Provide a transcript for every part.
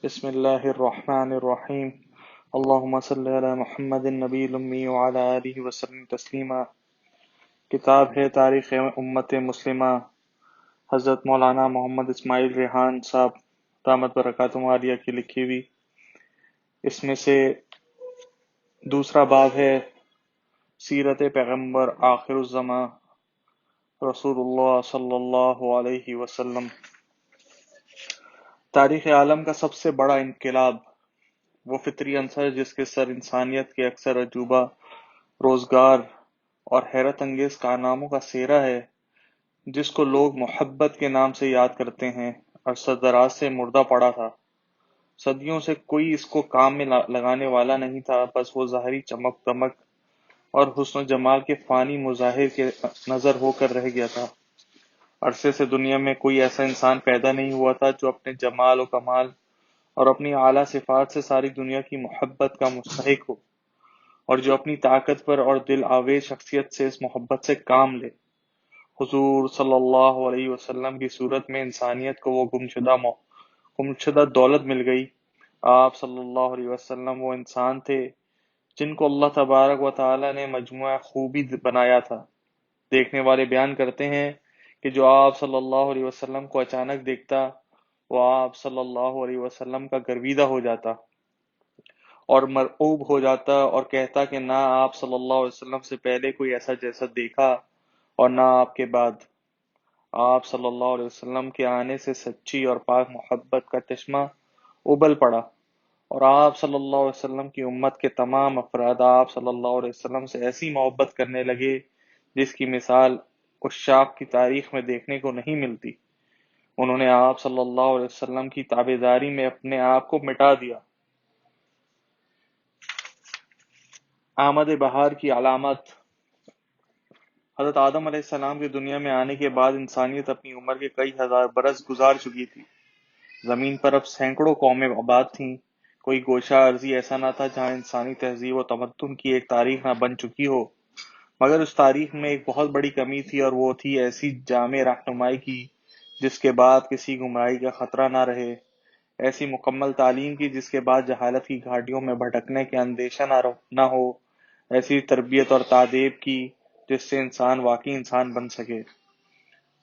بسم اللہ الرحمن الرحیم اللہم صلی علی محمد النبی الامی وعلی آلہ وسلم تسلیما۔ کتاب ہے تاریخ امت مسلمہ، حضرت مولانا محمد اسماعیل ریحان صاحب دامت برکاتہم عالیہ کی لکھی ہوئی۔ اس میں سے دوسرا باب ہے سیرت پیغمبر آخر الزمان رسول اللہ صلی اللہ علیہ وسلم۔ تاریخ عالم کا سب سے بڑا انقلاب وہ فطری عنصر جس کے سر انسانیت کے اکثر عجوبہ روزگار اور حیرت انگیز کارناموں کا سہرا ہے، جس کو لوگ محبت کے نام سے یاد کرتے ہیں اور صدراز سے مردہ پڑا تھا۔ صدیوں سے کوئی اس کو کام میں لگانے والا نہیں تھا، بس وہ ظاہری چمک دمک اور حسن و جمال کے فانی مظاہر کے نظر ہو کر رہ گیا تھا۔ عرصے سے دنیا میں کوئی ایسا انسان پیدا نہیں ہوا تھا جو اپنے جمال و کمال اور اپنی اعلیٰ صفات سے ساری دنیا کی محبت کا مستحق ہو، اور جو اپنی طاقتور اور دل آویز شخصیت سے اس محبت سے کام لے۔ حضور صلی اللہ علیہ وسلم کی صورت میں انسانیت کو وہ گمشدہ دولت مل گئی۔ آپ صلی اللہ علیہ وسلم وہ انسان تھے جن کو اللہ تبارک و تعالی نے مجموعہ خوبی بنایا تھا۔ دیکھنے والے بیان کرتے ہیں کہ جو آپ صلی اللہ علیہ وسلم کو اچانک دیکھتا، وہ آپ صلی اللہ علیہ وسلم کا گرویدہ ہو جاتا اور مرعوب ہو جاتا اور کہتا کہ نہ آپ صلی اللہ علیہ وسلم سے پہلے کوئی ایسا جیسا دیکھا اور نہ آپ کے بعد۔ آپ صلی اللہ علیہ وسلم کے آنے سے سچی اور پاک محبت کا چشمہ ابل پڑا، اور آپ صلی اللہ علیہ وسلم کی امت کے تمام افراد آپ صلی اللہ علیہ وسلم سے ایسی محبت کرنے لگے جس کی مثال عشاق کی تاریخ میں دیکھنے کو نہیں ملتی۔ انہوں نے آپ صلی اللہ علیہ وسلم کی تابعداری میں اپنے آپ کو مٹا دیا۔ آمد بہار کی علامت۔ حضرت آدم علیہ السلام کے دنیا میں آنے کے بعد انسانیت اپنی عمر کے کئی ہزار برس گزار چکی تھی۔ زمین پر اب سینکڑوں قومیں آباد تھیں۔ کوئی گوشہ ارضی ایسا نہ تھا جہاں انسانی تہذیب و تمدن کی ایک تاریخ نہ بن چکی ہو، مگر اس تاریخ میں ایک بہت بڑی کمی تھی، اور وہ تھی ایسی جامع رہنمائی کی جس کے بعد کسی گمراہی کا خطرہ نہ رہے، ایسی مکمل تعلیم کی جس کے بعد جہالت کی گھاٹیوں میں بھٹکنے کے اندیشہ نہ ہو، ایسی تربیت اور تعدیب کی جس سے انسان واقعی انسان بن سکے۔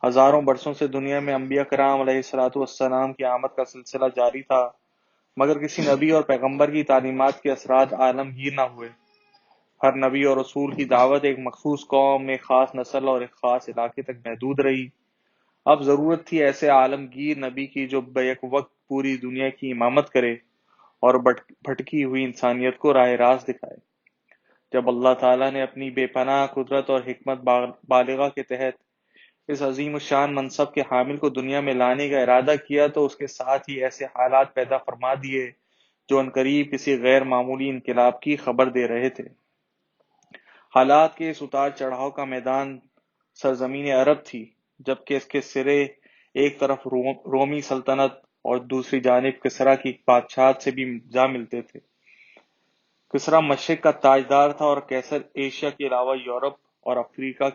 ہزاروں برسوں سے دنیا میں انبیاء کرام علیہ الصلوۃ والسلام کی آمد کا سلسلہ جاری تھا، مگر کسی نبی اور پیغمبر کی تعلیمات کے اثرات عالمگیر نہ ہوئے۔ ہر نبی اور رسول کی دعوت ایک مخصوص قوم، ایک خاص نسل اور ایک خاص علاقے تک محدود رہی۔ اب ضرورت تھی ایسے عالمگیر نبی کی جو بیک وقت پوری دنیا کی امامت کرے اور بھٹکی ہوئی انسانیت کو راہ راست دکھائے۔ جب اللہ تعالیٰ نے اپنی بے پناہ قدرت اور حکمت بالغہ کے تحت اس عظیم الشان منصب کے حامل کو دنیا میں لانے کا ارادہ کیا، تو اس کے ساتھ ہی ایسے حالات پیدا فرما دیے جو عنقریب کسی غیر معمولی انقلاب کی خبر دے رہے تھے۔ حالات کے اس اتار چڑھاؤ کا میدان سرزمین عرب تھی، جبکہ اس کے سرے ایک طرف رومی سلطنت اور دوسری جانب کسریٰ کی بادشاہت سے بھی جا ملتے تھے۔ کسریٰ مشرق کا تاجدار تھا اور کیسر ایشیا کے علاوہ یورپ اور افریقہ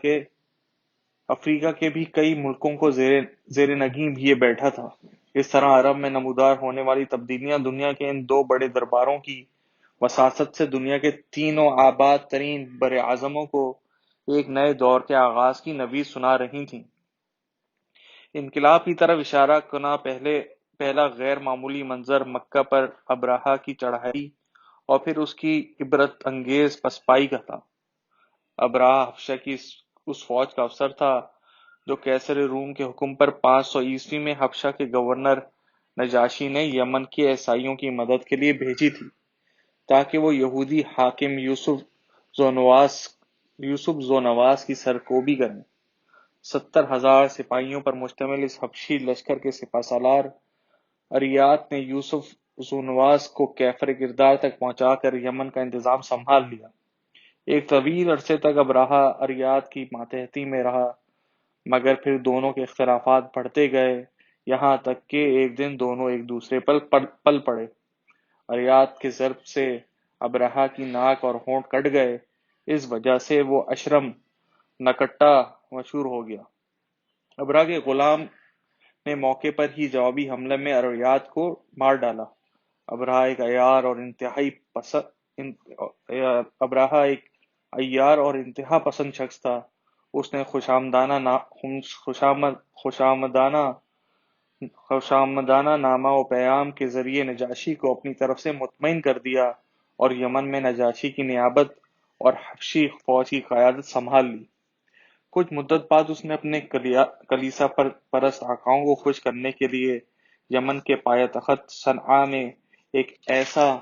کے بھی کئی ملکوں کو زیر نگین لیے بیٹھا تھا۔ اس طرح عرب میں نمودار ہونے والی تبدیلیاں دنیا کے ان دو بڑے درباروں کی وساطت سے دنیا کے تینوں آباد ترین براعظموں کو ایک نئے دور کے آغاز کی نوید سنا رہی تھیں۔ انقلاب کی طرف اشارہ کنا پہلا غیر معمولی منظر مکہ پر ابرہہ کی چڑھائی اور پھر اس کی عبرت انگیز پسپائی کا تھا۔ ابرہہ حبشہ کی اس فوج کا افسر تھا جو کیسر روم کے حکم پر 500 عیسوی میں حبشہ کے گورنر نجاشی نے یمن کے عیسائیوں کی مدد کے لیے بھیجی تھی، تاکہ وہ یہودی حاکم یوسف زونواس کی سرکوبی کریں۔ 70,000 سپاہیوں پر مشتمل اس حبشی لشکر کے سپہ سالار اریات نے یوسف زونواس کو کیفر کردار تک پہنچا کر یمن کا انتظام سنبھال لیا۔ ایک طویل عرصے تک ابرہہ اریات کی ماتحتی میں رہا، مگر پھر دونوں کے اختلافات بڑھتے گئے، یہاں تک کہ ایک دن دونوں ایک دوسرے پر پل پڑے۔ اریات کے ضرب سے ابرہہ کی ناک اور ہونٹ کٹ گئے، اس وجہ سے وہ اشرم نکٹا مشہور ہو گیا۔ ابرہہ کے غلام نے موقع پر ہی جوابی حملے میں اریات کو مار ڈالا۔ ابراہ ایک عیار اور ابراہ ایک عیار اور انتہا پسند شخص تھا۔ اس نے خوشامدانہ نامہ و پیام کے ذریعے نجاشی کو اپنی طرف سے مطمئن کر دیا اور یمن میں نجاشی کی نیابت اور حبشی فوج کی قیادت سنبھال لی۔ کچھ مدت بعد اس نے اپنے کلیسا پرست آقاؤں کو خوش کرنے کے لیے یمن کے پایتخت صنعاء میں ایک ایسا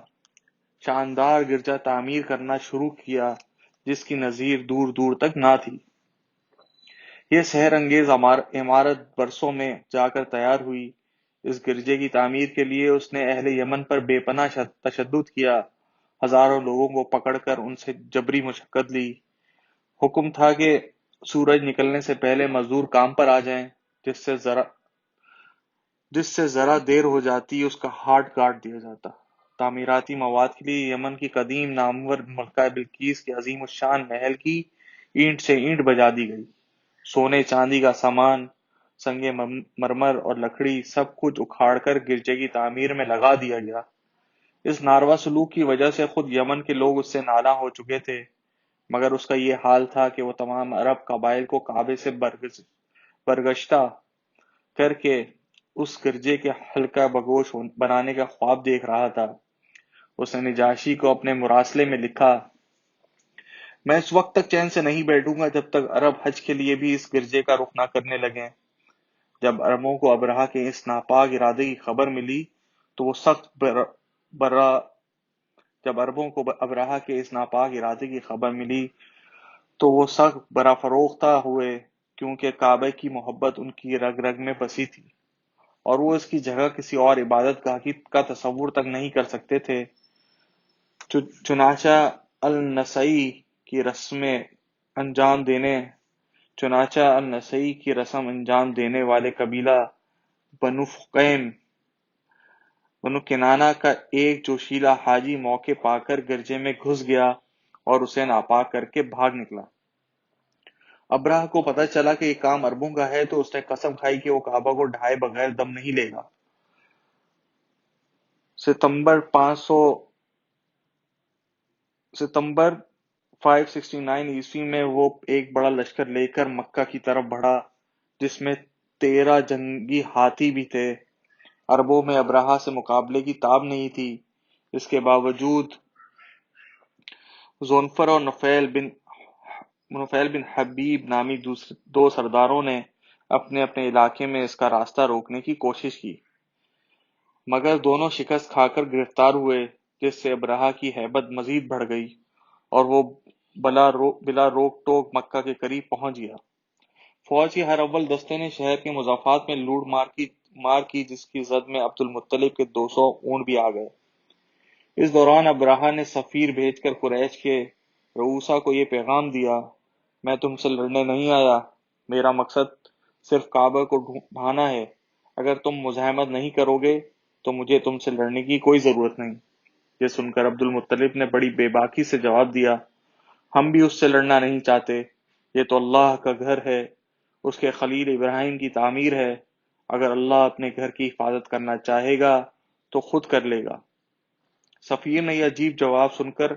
شاندار گرجا تعمیر کرنا شروع کیا جس کی نظیر دور دور تک نہ تھی۔ یہ سحر انگیز عمارت برسوں میں جا کر تیار ہوئی۔ اس گرجے کی تعمیر کے لیے اس نے اہل یمن پر بے پناہ تشدد کیا، ہزاروں لوگوں کو پکڑ کر ان سے جبری مشقت لی۔ حکم تھا کہ سورج نکلنے سے پہلے مزدور کام پر آ جائیں، جس سے ذرا دیر ہو جاتی اس کا ہاتھ کاٹ دیا جاتا۔ تعمیراتی مواد کے لیے یمن کی قدیم نامور ملکہ بلقیس کے عظیم الشان محل کی اینٹ سے اینٹ بجا دی گئی۔ سونے چاندی کا سامان، سنگ مرمر اور لکڑی سب کچھ اکھاڑ کر گرجے کی تعمیر میں لگا دیا گیا۔ اس ناروا سلوک کی وجہ سے خود یمن کے لوگ اس سے نالاں ہو چکے تھے، مگر اس کا یہ حال تھا کہ وہ تمام عرب قبائل کو کعبے سے برگشتہ کر کے اس گرجے کے حلقہ بگوش بنانے کا خواب دیکھ رہا تھا۔ اس نے نجاشی کو اپنے مراسلے میں لکھا: میں اس وقت تک چین سے نہیں بیٹھوں گا جب تک عرب حج کے لیے بھی اس گرجے کا رخ نہ کرنے لگیں۔ جب عربوں کو ابرہہ کے اس ناپاک ارادے کی خبر ملی تو وہ سخت برا فروختہ ہوئے، کیونکہ کعبہ کی محبت ان کی رگ رگ میں بسی تھی اور وہ اس کی جگہ کسی اور عبادت گاہ کا تصور تک نہیں کر سکتے تھے۔ چنانچہ النسائی کی رسم انجام دینے والے قبیلہ بنو کنانہ کا ایک جوشیلا حاجی موقع پا کر گرجے میں گھس گیا اور اسے ناپاک کر کے بھاگ نکلا۔ ابرہہ کو پتہ چلا کہ یہ کام عربوں کا ہے تو اس نے قسم کھائی کہ وہ کعبہ کو ڈھائے بغیر دم نہیں لے گا۔ ستمبر 569 عیسوی میں وہ ایک بڑا لشکر لے کر مکہ کی طرف بڑھا، جس میں 13 جنگی ہاتھی بھی تھے۔ عربوں میں ابرہہ سے مقابلے کی تاب نہیں تھی۔ اس کے باوجود ذوالفر اور نفیل بن حبیب نامی دو سرداروں نے اپنے اپنے علاقے میں اس کا راستہ روکنے کی کوشش کی، مگر دونوں شکست کھا کر گرفتار ہوئے، جس سے ابرہہ کی ہیبت مزید بڑھ گئی اور وہ بلا روک ٹوک مکہ کے قریب پہنچ گیا۔ فوج کے ہر اول دستے نے شہر کے مضافات میں لوٹ مار کی، جس کی زد میں عبد المطلب کے 200 اونٹ بھی آ گئے۔ اس دوران ابرہہ نے سفیر بھیج کر قریش کے رؤسا کو یہ پیغام دیا: میں تم سے لڑنے نہیں آیا، میرا مقصد صرف کعبہ کو ڈھانا ہے۔ اگر تم مزاحمت نہیں کرو گے تو مجھے تم سے لڑنے کی کوئی ضرورت نہیں۔ یہ سن کر عبد المطلب نے بڑی بے باکی سے جواب دیا: ہم بھی اس سے لڑنا نہیں چاہتے، یہ تو اللہ کا گھر ہے، اس کے خلیل ابراہیم کی تعمیر ہے، اگر اللہ اپنے گھر کی حفاظت کرنا چاہے گا تو خود کر لے گا۔ سفیر نے یہ عجیب جواب سن کر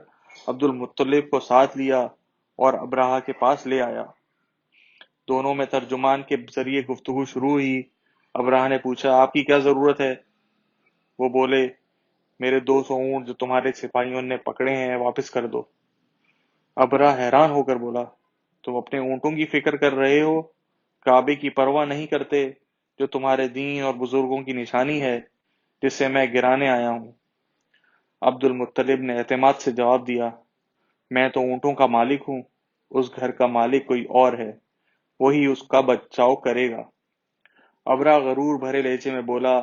عبد المطلب کو ساتھ لیا اور ابرہہ کے پاس لے آیا۔ دونوں میں ترجمان کے ذریعے گفتگو شروع ہوئی۔ ابرہہ نے پوچھا: آپ کی کیا ضرورت ہے؟ وہ بولے: میرے 200 اونٹ جو تمہارے سپاہیوں نے پکڑے ہیں واپس کر دو۔ ابرہہ حیران ہو کر بولا: تم اپنے اونٹوں کی فکر کر رہے ہو، کعبے کی پرواہ نہیں کرتے جو تمہارے دین اور بزرگوں کی نشانی ہے، جس سے میں گرانے آیا ہوں۔ عبد المطلب نے اعتماد سے جواب دیا: میں تو اونٹوں کا مالک ہوں، اس گھر کا مالک کوئی اور ہے، وہی اس کا بچاؤ کرے گا۔ ابرہہ غرور بھرے لہجے میں بولا: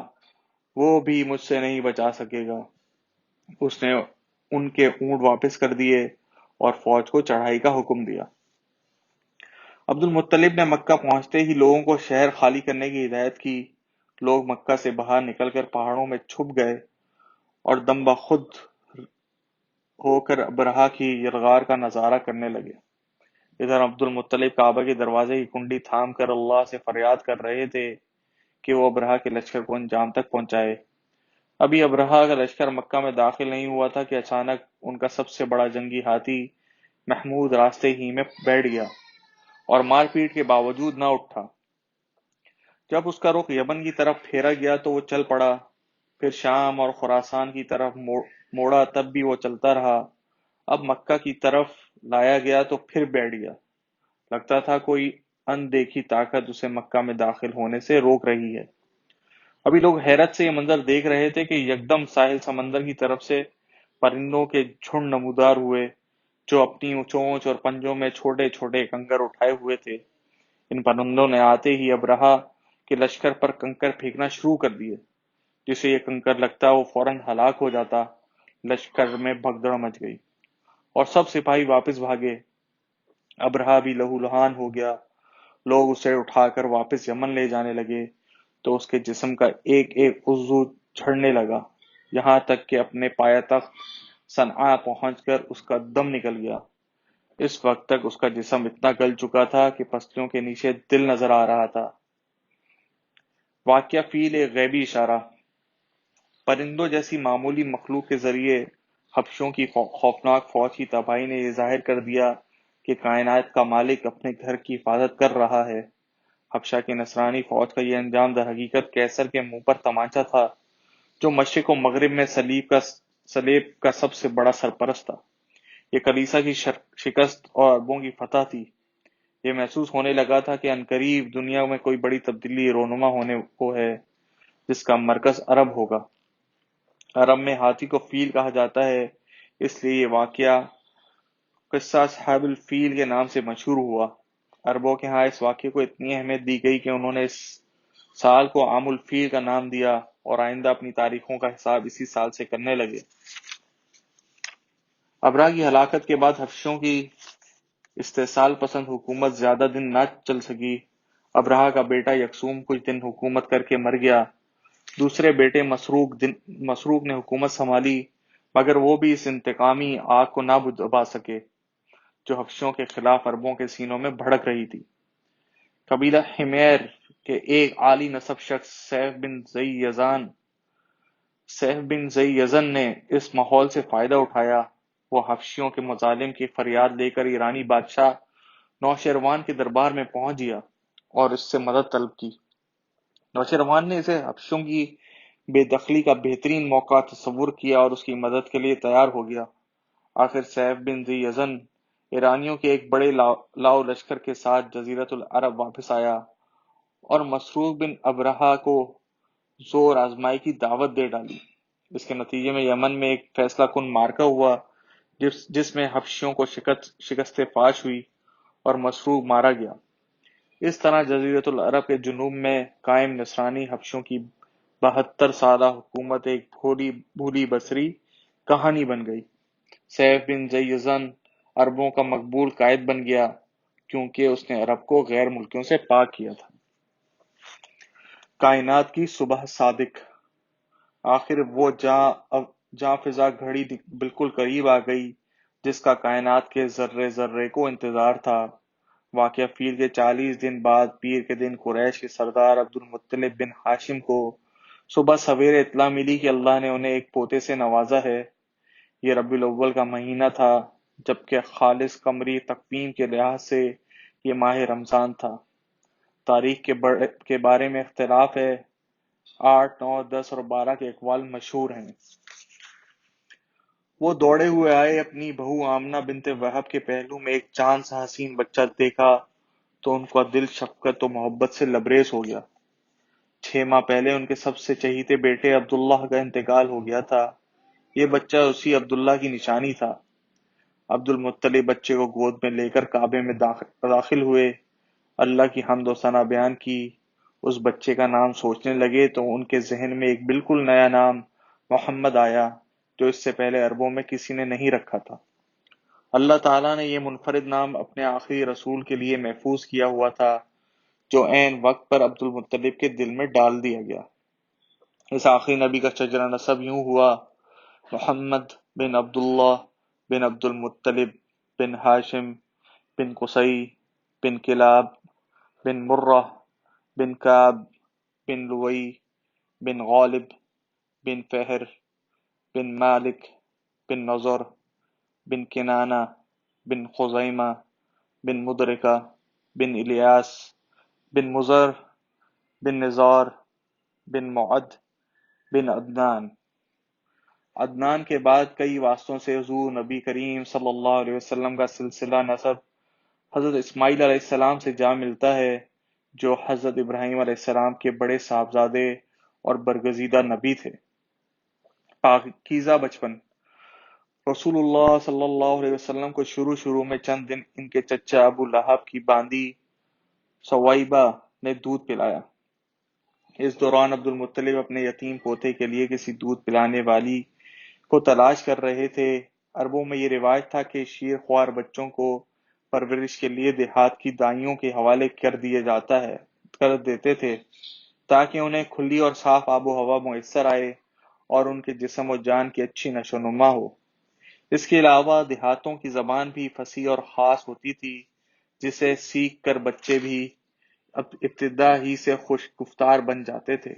وہ بھی مجھ سے نہیں بچا سکے گا۔ اس نے ان کے اونٹ واپس کر دیے اور فوج کو چڑھائی کا حکم دیا۔ عبد المطلب نے مکہ پہنچتے ہی لوگوں کو شہر خالی کرنے کی ہدایت کی۔ لوگ مکہ سے باہر نکل کر پہاڑوں میں چھپ گئے اور دم بخود ہو کر ابرہہ کی یلغار کا نظارہ کرنے لگے۔ ادھر عبد المطلب کعبہ کے دروازے کی کنڈی تھام کر اللہ سے فریاد کر رہے تھے کہ وہ ابرہہ کے لشکر کو انجام تک پہنچائے۔ ابھی ابرہہ کا لشکر مکہ میں داخل نہیں ہوا تھا کہ اچانک ان کا سب سے بڑا جنگی ہاتھی محمود راستے ہی میں بیٹھ گیا اور مار پیٹ کے باوجود نہ اٹھا۔ جب اس کا رخ یمن کی طرف پھیرا گیا تو وہ چل پڑا، پھر شام اور خراسان کی طرف موڑا تب بھی وہ چلتا رہا۔ اب مکہ کی طرف لایا گیا تو پھر بیٹھ گیا۔ لگتا تھا کوئی اندیکھی طاقت اسے مکہ میں داخل ہونے سے روک رہی ہے۔ ابھی لوگ حیرت سے یہ منظر دیکھ رہے تھے کہ یکدم ساحل سمندر کی طرف سے پرندوں کے جھنڈ نمودار ہوئے، جو اپنی چونچ اور پنجوں میں چھوٹے چھوٹے کنکر اٹھائے ہوئے تھے۔ ان پرندوں نے آتے ہی ابرہہ کے لشکر پر کنکر پھینکنا شروع کر دیے۔ جسے یہ کنکر لگتا وہ فوراً ہلاک ہو جاتا۔ لشکر میں بھگدڑ مچ گئی اور سب سپاہی واپس بھاگے۔ ابرہہ بھی لہو لہان ہو گیا۔ لوگ اسے اٹھا کر واپس یمن لے جانے لگے تو اس کے جسم کا ایک ایک عضو جھڑنے لگا، یہاں تک کہ اپنے پایہ تخت صنعاء پہنچ کر اس کا دم نکل گیا۔ اس وقت تک اس کا جسم اتنا گل چکا تھا کہ پسلیوں کے نیچے دل نظر آ رہا تھا۔ واقعہ فیل ایک غیبی اشارہ۔ پرندوں جیسی معمولی مخلوق کے ذریعے حبشوں کی خوفناک فوج کی تباہی نے یہ ظاہر کر دیا کہ کائنات کا مالک اپنے گھر کی حفاظت کر رہا ہے۔ حبشہ کی نصرانی فوج کا یہ انجام در حقیقت کیسر کے منہ پر تمانچہ تھا، جو مشرق و مغرب میں صلیب کا سب سے بڑا سرپرست تھا۔ یہ کلیسا کی شکست اور عربوں کی فتح تھی۔ یہ محسوس ہونے لگا تھا کہ عنقریب دنیا میں کوئی بڑی تبدیلی رونما ہونے کو ہے، جس کا مرکز عرب ہوگا۔ عرب میں ہاتھی کو فیل کہا جاتا ہے، اس لیے یہ واقعہ قصہ اصحاب الفیل کے نام سے مشہور ہوا۔ عربوں کے ہاں اس واقعے کو اتنی اہمیت دی گئی کہ انہوں نے اس سال کو عام الفیل کا نام دیا اور آئندہ اپنی تاریخوں کا حساب اسی سال سے کرنے لگے۔ ابرہہ کی ہلاکت کے بعد حبشوں کی استحصال پسند حکومت زیادہ دن نہ چل سکی۔ ابرہہ کا بیٹا یکسوم کچھ دن حکومت کر کے مر گیا۔ دوسرے بیٹے مسروق نے حکومت سنبھالی، مگر وہ بھی اس انتقامی آگ کو نہ بجھا سکے جو حبشوں کے خلاف عربوں کے سینوں میں بھڑک رہی تھی۔ قبیلہ حمیر کے ایک عالی نسب شخص سیف بن زی یزن نے اس ماحول سے فائدہ اٹھایا۔ وہ حبشیوں کے مظالم کی فریاد لے کر ایرانی بادشاہ نوشیروان کے دربار میں پہنچ گیا اور اس سے مدد طلب کی۔ نوشیروان نے اسے حبشوں کی بے دخلی کا بہترین موقع تصور کیا اور اس کی مدد کے لیے تیار ہو گیا۔ آخر سیف بن ذی یزن ایرانیوں کے ایک بڑے لاؤ لشکر کے ساتھ جزیرت العرب واپس آیا اور مسروق بن ابرہہ کو زور آزمائی کی دعوت دے ڈالی۔ اس کے نتیجے میں یمن میں ایک فیصلہ کن معرکہ ہوا جس میں حبشیوں کو شکست فاش ہوئی اور مسروق مارا گیا۔ اس طرح جزیرت العرب کے جنوب میں قائم نصرانی حبشوں کی 72 سالہ حکومت ایک بھولی بصری کہانی بن گئی۔ سیف بن زی یزن عربوں کا مقبول قائد بن گیا کیونکہ اس نے عرب کو غیر ملکیوں سے پاک کیا تھا۔ کائنات کی صبح صادق۔ آخر وہ جاں فضا گھڑی بالکل قریب آ گئی جس کا کائنات کے ذرے ذرے کو انتظار تھا۔ واقعہ فیل کے 40 دن بعد پیر کے دن قریش کے سردار عبد المطلب بن ہاشم کو صبح سویرے اطلاع ملی کہ اللہ نے انہیں ایک پوتے سے نوازا ہے۔ یہ ربیع الاول کا مہینہ تھا، جبکہ خالص قمری تقویم کے لحاظ سے یہ ماہ رمضان تھا۔ تاریخ کے بارے میں اختلاف ہے، 8، 9، 10 اور 12 کے اقوال مشہور ہیں۔ وہ دوڑے ہوئے آئے، اپنی بہو آمنہ بنت وہب کے پہلو میں ایک چاند سا حسین بچہ دیکھا تو ان کا دل شفقت و محبت سے لبریز ہو گیا۔ 6 ماہ پہلے ان کے سب سے چہیتے بیٹے عبداللہ کا انتقال ہو گیا تھا۔ یہ بچہ اسی عبداللہ کی نشانی تھا۔ عبد المطلب بچے کو گود میں لے کر کعبے میں داخل ہوئے، اللہ کی حمد و ثنا بیان کی۔ اس بچے کا نام سوچنے لگے تو ان کے ذہن میں ایک بالکل نیا نام محمد آیا جو اس سے پہلے عربوں میں کسی نے نہیں رکھا تھا۔ اللہ تعالیٰ نے یہ منفرد نام اپنے آخری رسول کے لیے محفوظ کیا ہوا تھا جو عین وقت پر عبد المطلب کے دل میں ڈال دیا گیا۔ اس آخری نبی کا شجرہ نسب یوں ہوا: محمد بن عبداللہ بن عبد المطلب بن ہاشم بن قصی بن کلاب بن مرہ بن کعب بن لوئی بن غالب بن فہر بن مالک بن نضر بن کنانہ بن خزیمہ بن مدرکہ بن الیاس بن مضر بن نزار بن معد بن عدنان کے بعد کئی واسطوں سے حضور نبی کریم صلی اللہ علیہ وسلم کا سلسلہ نسب حضرت اسماعیل علیہ السلام سے جا ملتا ہے، جو حضرت ابراہیم علیہ السلام کے بڑے صاحبزادے اور برگزیدہ نبی تھے۔ پاکیزہ بچپن۔ رسول اللہ صلی اللہ علیہ وسلم کو شروع میں چند دن ان کے چچا ابو لہب کی باندی سویبہ نے دودھ پلایا۔ اس دوران عبد المطلب اپنے یتیم پوتے کے لیے کسی دودھ پلانے والی کو تلاش کر رہے تھے۔ عربوں میں یہ رواج تھا کہ شیر خوار بچوں کو پرورش کے لیے دیہات کی دائیوں کے حوالے کر دیتے تھے تاکہ انہیں کھلی اور صاف آب و ہوا میسر آئے اور ان کے جسم و جان کی اچھی نشو و نما ہو۔ اس کے علاوہ دیہاتوں کی زبان بھی فصیح اور خاص ہوتی تھی، جسے سیکھ کر بچے بھی ابتدا ہی سے خوش گفتار بن جاتے تھے۔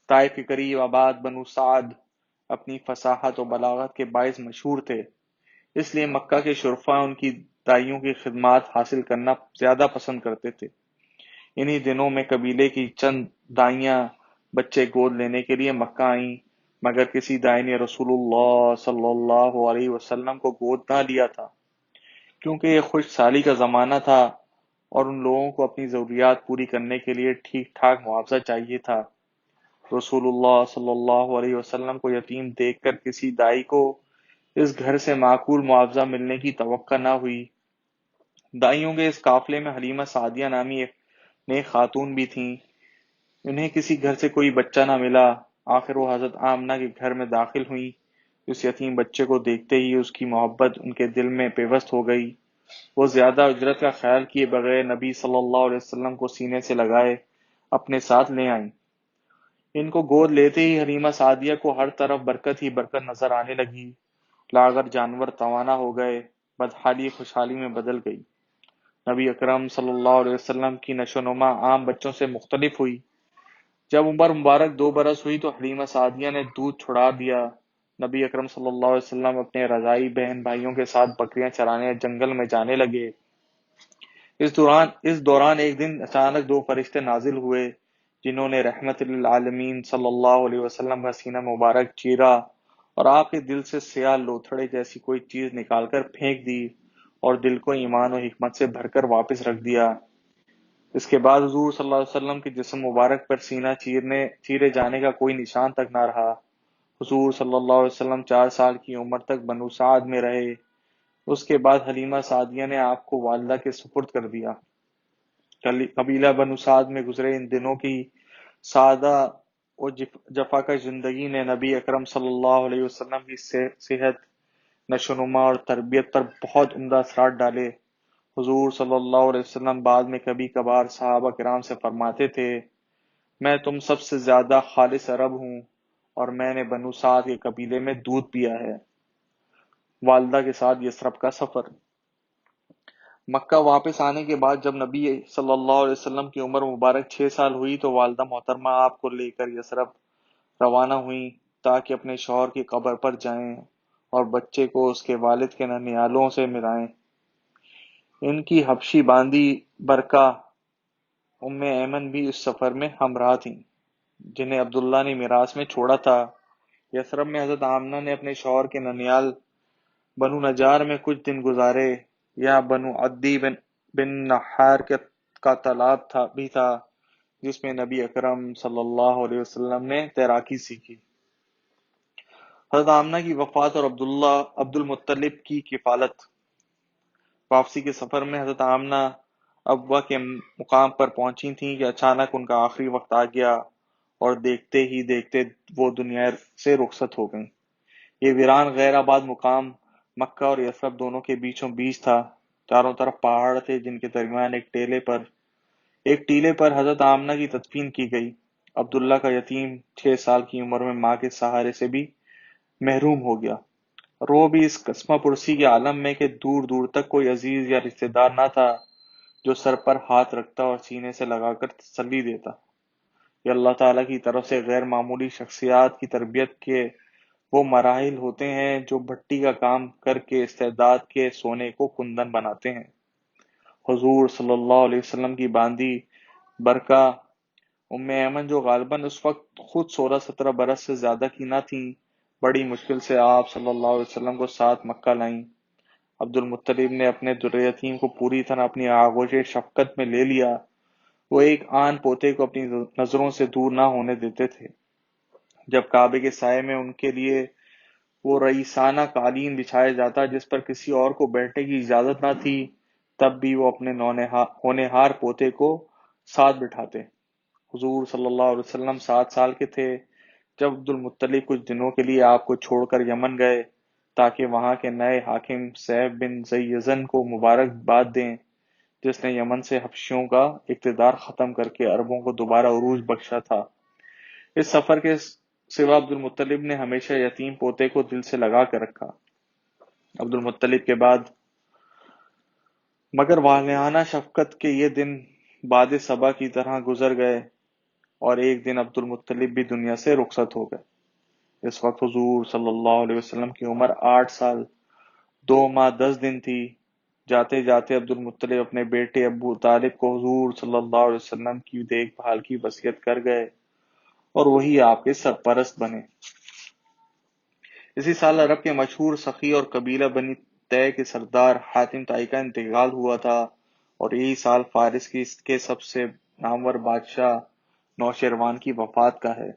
طائف کے قریب آباد بنو سعد اپنی فصاحت و بلاغت کے باعث مشہور تھے، اس لیے مکہ کے شرفاء ان کی دائیوں کی خدمات حاصل کرنا زیادہ پسند کرتے تھے۔ انہی دنوں میں قبیلے کی چند دائیاں بچے گود لینے کے لیے مکہ آئیں، مگر کسی دائی نے رسول اللہ صلی اللہ علیہ وسلم کو گود نہ لیا تھا، کیونکہ یہ خشک سالی کا زمانہ تھا اور ان لوگوں کو اپنی ضروریات پوری کرنے کے لیے ٹھیک ٹھاک معاوضہ چاہیے تھا۔ رسول اللہ صلی اللہ علیہ وسلم کو یتیم دیکھ کر کسی دائی کو اس گھر سے معقول معاوضہ ملنے کی توقع نہ ہوئی۔ دائیوں کے اس قافلے میں حلیمہ سعدیہ نامی ایک نیک خاتون بھی تھیں۔ انہیں کسی گھر سے کوئی بچہ نہ ملا، آخر وہ حضرت آمنہ کے گھر میں داخل ہوئیں۔ اس یتیم بچے کو دیکھتے ہی اس کی محبت ان کے دل میں پیوست ہو گئی۔ وہ زیادہ اجرت کا خیال کیے بغیر نبی صلی اللہ علیہ وسلم کو سینے سے لگائے اپنے ساتھ لے آئیں۔ ان کو گود لیتے ہی حلیمہ سعدیہ کو ہر طرف برکت ہی برکت نظر آنے لگی۔ لاغر جانور توانا ہو گئے، بدحالی خوشحالی میں بدل گئی۔ نبی اکرم صلی اللہ علیہ وسلم کی نشو و نما عام بچوں سے مختلف ہوئی۔ جب عمر مبارک 2 برس ہوئی تو حلیمہ سعدیہ نے دودھ چھڑا دیا۔ نبی اکرم صلی اللہ علیہ وسلم اپنے رضاعی بہن بھائیوں کے ساتھ بکریاں چرانے جنگل میں جانے لگے۔ اس دوران ایک دن اچانک 2 فرشتے نازل ہوئے، جنہوں نے رحمت للعالمین صلی اللہ علیہ وسلم کا سینہ مبارک چیرا اور آپ کے دل سے سیاہ لوتھڑے جیسی کوئی چیز نکال کر پھینک دی اور دل کو ایمان و حکمت سے بھر کر واپس رکھ دیا۔ اس کے بعد حضور صلی اللہ علیہ وسلم کے جسم مبارک پر سینہ چیرے جانے کا کوئی نشان تک نہ رہا۔ حضور صلی اللہ علیہ وسلم 4 سال کی عمر تک بنو سعد میں رہے۔ اس کے بعد حلیمہ سعدیہ نے آپ کو والدہ کے سپرد کر دیا۔ قبیلہ بنو سعد میں گزرے ان دنوں کی سادہ و جفاکش زندگی نے نبی اکرم صلی اللہ علیہ وسلم کی صحت، نشو و نما اور تربیت پر بہت عمدہ اثرات ڈالے۔ حضور صلی اللہ علیہ وسلم بعد میں کبھی کبھار صحابہ کرام سے فرماتے تھے، میں تم سب سے زیادہ خالص عرب ہوں اور میں نے بنو سعد کے قبیلے میں دودھ پیا ہے۔ والدہ کے ساتھ یثرب کا سفر۔ مکہ واپس آنے کے بعد جب نبی صلی اللہ علیہ وسلم کی عمر مبارک 6 سال ہوئی تو والدہ محترمہ آپ کو لے کر یثرب روانہ ہوئیں تاکہ اپنے شوہر کی قبر پر جائیں اور بچے کو اس کے والد کے ننھیالوں سے ملائیں۔ ان کی حبشی باندی برکہ ام ایمن بھی اس سفر میں ہمراہ تھیں، جنہیں عبداللہ نے میراث میں چھوڑا تھا۔ یثرب میں حضرت آمنہ نے اپنے شوہر کے ننھیال بنو نجار میں کچھ دن گزارے۔ یہاں بنو عدی بن نحار کا تالاب بھی تھا، جس میں نبی اکرم صلی اللہ علیہ وسلم نے تیراکی سیکھی۔ حضرت آمنہ کی وفات اور عبد المطلب کی کفالت۔ واپسی کے سفر میں حضرت آمنہ ابوا کے مقام پر پہنچی تھیں کہ اچانک ان کا آخری وقت آ گیا اور دیکھتے ہی دیکھتے وہ دنیا سے رخصت ہو گئیں۔ یہ ویران غیر آباد مقام مکہ اور یثرب دونوں کے بیچوں بیچ تھا۔ چاروں طرف پہاڑ تھے جن کے درمیان ایک ٹیلے پر حضرت آمنہ کی تدفین کی گئی۔ عبداللہ کا یتیم 6 سال کی عمر میں ماں کے سہارے سے بھی محروم ہو گیا۔ رو بھی اس قسمہ پرسی کے عالم میں کہ دور دور تک کوئی عزیز یا رشتہ دار نہ تھا جو سر پر ہاتھ رکھتا اور سینے سے لگا کر تسلی دیتا۔ یہ اللہ تعالیٰ کی طرف سے غیر معمولی شخصیات کی تربیت کے وہ مراحل ہوتے ہیں جو بھٹی کا کام کر کے استعداد کے سونے کو کندن بناتے ہیں۔ حضور صلی اللہ علیہ وسلم کی باندی برکہ ام ایمن، جو غالباً اس وقت خود 16-17 برس سے زیادہ کی نہ تھیں، بڑی مشکل سے آپ صلی اللہ علیہ وسلم کو ساتھ مکہ لائیں۔ عبد المطلب نے اپنے در یتیم کو پوری طرح اپنی آغوش شفقت میں لے لیا۔ وہ ایک آن پوتے کو اپنی نظروں سے دور نہ ہونے دیتے تھے۔ جب کعبے کے سائے میں ان کے لیے وہ رئیسانہ قالین بچھایا جاتا جس پر کسی اور کو بیٹھنے کی اجازت نہ تھی، تب بھی وہ اپنے ہونہار پوتے کو ساتھ بٹھاتے۔ حضور صلی اللہ علیہ وسلم 7 سال کے تھے جب عبد المطلب کچھ دنوں کے لیے آپ کو چھوڑ کر یمن گئے تاکہ وہاں کے نئے حاکم سیف بن زیزن کو مبارکباد دیں، جس نے یمن سے حبشیوں کا اقتدار ختم کر کے عربوں کو دوبارہ عروج بخشا تھا۔ اس سفر کے سوا عبد المطلب نے ہمیشہ یتیم پوتے کو دل سے لگا کر رکھا۔ عبد المطلب کے بعد مگر والہانہ شفقت کے یہ دن باد صبا کی طرح گزر گئے، اور ایک دن عبد المطلب بھی دنیا سے رخصت ہو گئے۔ اس وقت حضور صلی اللہ علیہ وسلم کی عمر 8 سال 2 ماہ 10 دن تھی۔ جاتے جاتے عبد المطلب اپنے بیٹے ابو طالب کو حضور صلی اللہ علیہ وسلم کی دیکھ بھال کی وصیت کر گئے، اور وہی آپ کے سرپرست بنے۔ اسی سال عرب کے مشہور سخی اور قبیلہ بنی طے کے سردار حاتم طائی کا انتقال ہوا تھا، اور یہی سال فارس کے سب سے نامور بادشاہ نوشیروان کی وفات کا ہے۔